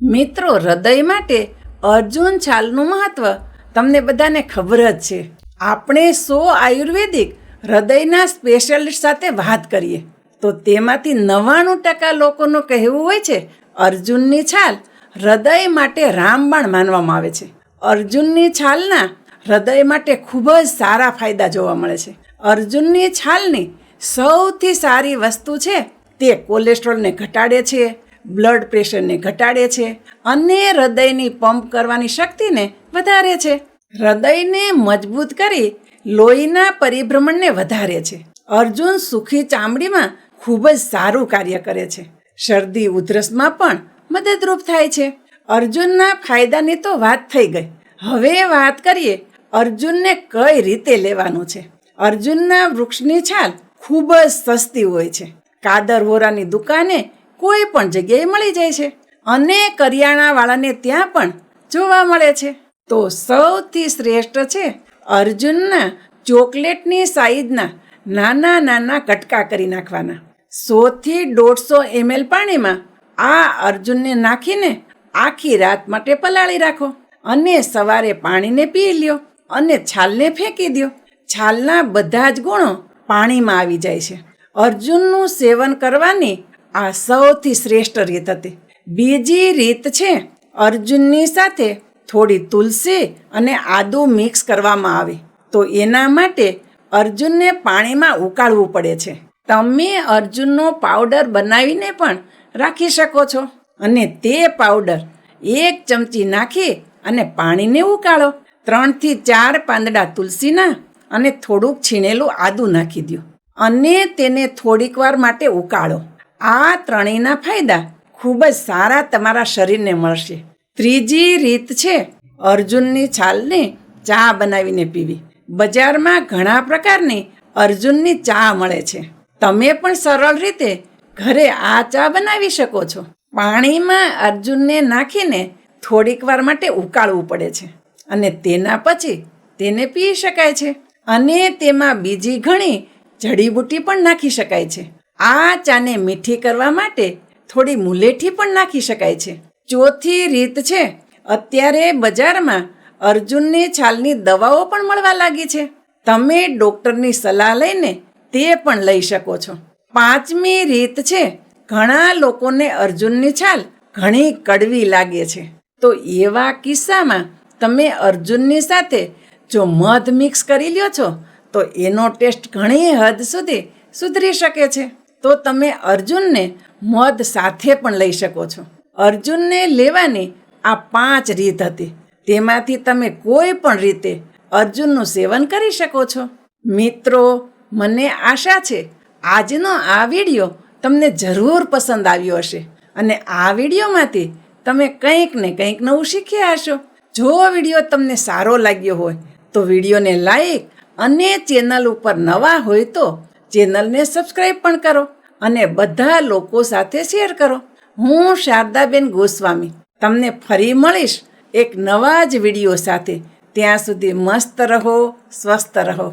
મિત્રો, હૃદય માટે અર્જુન છાલનું મહત્વ તમને બધાને ખબર જ છે. આપણે 100 આયુર્વેદિક હૃદયના સ્પેશિયાલિસ્ટ સાથે વાત કરીએ તો તેમાંથી 99% લોકોનું કહેવું હોય છે અર્જુનની છાલ હૃદય માટે રામબાણ માનવામાં આવે છે. અર્જુનની છાલના હૃદય માટે ખૂબ જ સારા ફાયદા જોવા મળે છે. અર્જુનની છાલની સૌથી સારી વસ્તુ છે તે કોલેસ્ટ્રોલને ઘટાડે છે, બ્લડ પ્રેશરને ઘટાડે છે અને હૃદયની પંપ કરવાની શક્તિને વધારે છે. હૃદયને મજબૂત કરી લોહીના પરિભ્રમણને વધારે છે. અર્જુન સુખી ચામડીમાં ખૂબ જ સારું કાર્ય કરે છે. શરદી ઉધરસમાં પણ મદદરૂપ થાય છે. અર્જુનના ફાયદાની તો વાત થઈ ગઈ. હવે વાત કરીએ અર્જુનને કઈ રીતે લેવાનું છે. અર્જુનના વૃક્ષની છાલ ખૂબ જ સસ્તી હોય છે. કાદરવોરાની દુકાને કોઈ પણ જગ્યાએ મળી જાય છે અને કરિયાણાવાળાને ત્યાં પણ જોવા મળે છે. તો સૌથી શ્રેષ્ઠ છે અર્જુનના ચોકલેટની સાઈઝના નાના નાના કટકા કરી નાખવાના. 100 થી 150 ml પાણીમાં આ અર્જુનને નાખીને આખી રાત માટે પલાળી રાખો અને સવારે પાણીને પી લ્યો અને છાલને ફેંકી દો. છાલના બધા જ ગુણો પાણીમાં આવી જાય છે. અર્જુનનું સેવન કરવાની આ સૌથી શ્રેષ્ઠ રીત હતી. બીજી રીત છે અર્જુનની સાથે થોડી તુલસી અને આદુ મિક્સ કરવામાં આવે તો એના માટે અર્જુનને પાણીમાં ઉકાળવું પડે છે. તમે અર્જુનનો પાવડર બનાવીને પણ રાખી શકો છો અને તે પાવડર 1 ચમચી નાખી અને પાણીને ઉકાળો. 3 થી 4 પાંદડા તુલસીના અને થોડુંક છીણેલું આદુ નાખી દો અને તેને થોડીક વાર માટે ઉકાળો. આ ત્રણેયના ફાયદા ખૂબ જ સારા તમારા શરીરને મળશે. ત્રીજી રીત છે અર્જુનની છાલની ચા બનાવીને પીવી. બજારમાં ઘણા પ્રકારની અર્જુનની ચા મળે છે. તમે પણ સરળ રીતે ઘરે આ ચા બનાવી શકો છો. પાણીમાં અર્જુનને નાખીને થોડીક વાર માટે ઉકાળવું પડે છે અને તેના પછી તેને પી શકાય છે અને તેમાં બીજી ઘણી જડીબુટ્ટી પણ નાખી શકાય છે. આ ચાને મીઠી કરવા માટે થોડી મુલેઠી પણ નાખી શકાય છે. ચોથી રીત છે અત્યારે બજારમાં અર્જુનની છાલની દવાઓ પણ મળવા લાગી છે. તમે ડૉક્ટરની સલાહ લઈને તે પણ લઈ શકો છો. પાંચમી રીત છે ઘણા લોકોને અર્જુનની છાલ ઘણી કડવી લાગે છે તો એવા કિસ્સામાં તમે અર્જુનની સાથે જો મધ મિક્સ કરી લ્યો છો તો એનો ટેસ્ટ ઘણી હદ સુધી સુધરી શકે છે. તો તમે અર્જુનને મધ સાથે પણ લઈ શકો છો. અર્જુનને લેવાની આ 5 રીત હતી. તેમાંથી તમે કોઈ પણ રીતે અર્જુનનું સેવન કરી શકો છો. મિત્રો, મને આશા છે આજનો આ વિડીયો તમને જરૂર પસંદ આવ્યો હશે અને આ વિડીયોમાંથી તમે કંઈક ને કંઈક નવું શીખ્યા હશો. જો વિડીયો તમને સારો લાગ્યો હોય તો વિડીયોને લાઈક અને ચેનલ ઉપર નવા હોય તો ચેનલને સબસ્ક્રાઈબ પણ કરો અને બધા લોકો સાથે શેર કરો. હું શારદાબેન ગોસ્વામી તમને ફરી મળીશ એક નવા જ વિડીયો સાથે. ત્યાં સુધી મસ્ત રહો, સ્વસ્થ રહો.